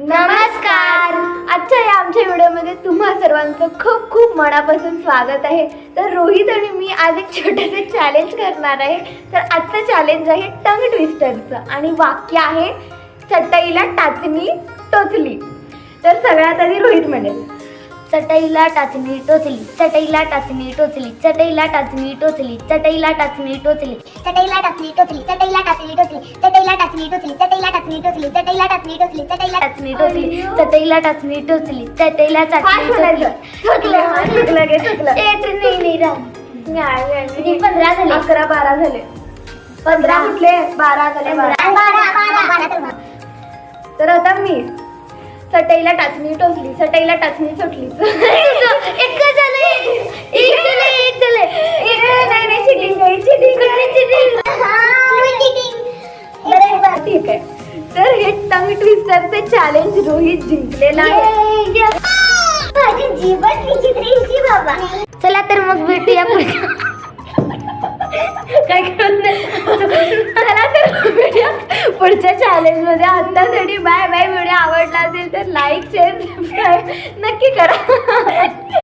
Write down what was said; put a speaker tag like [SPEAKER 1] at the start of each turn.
[SPEAKER 1] नमस्कार. आजच्या या आमच्या व्हिडिओमध्ये तुम्हा सर्वांचं खूप खूप मनापासून स्वागत आहे. तर रोहित आणि मी आज एक छोटेसे चॅलेंज करणार आहे. तर आजचं चॅलेंज आहे टंग ट्विस्टरचं आणि वाक्य आहे चटईला टाचणी टोचली. तर सगळ्यात आधी रोहित म्हणेल
[SPEAKER 2] चटईला टाचणी टोचली, चटईला टाचणी टोचली, चटईला टाचणी टोचली, चटईला टाचणी टोचली, चटईला टाचणी टोचली, चटईला टाचणी टोचली, चटईला टाचणी टोचली, चटईला टाचणी टोचली, चटईला टाचणी टोचली, चटईला टाचणी टोचली, चटईला टाचणी टोचली, चटईला टाचणी टोचली. किती 15 झाले?
[SPEAKER 1] 11 12 झाले. 15 कुठले 12 झाले. 12 तर आता मी चटईला टाचणी टोचली, चटईला टाचणी सुटली.
[SPEAKER 2] एक झाले, एक झाले, एक झाले.
[SPEAKER 1] नाही चिटिंग आहे, चिटिंग बरं ठीक आहे. तर हे टंग ट्विस्टरचे चॅलेंज रोहित जिंकलेला आहे.
[SPEAKER 2] माझी जीवन विचित्रीची बाबा. चला तर मग भेटूया पुढच्या
[SPEAKER 1] काय करत नाही. चला तर भेटूया पुढच्या चॅलेंज मध्ये. आतासाठी बाय बाय. व्हिडिओ आवडला असेल तर लाईक शेअर सबस्क्राईब नक्की करा.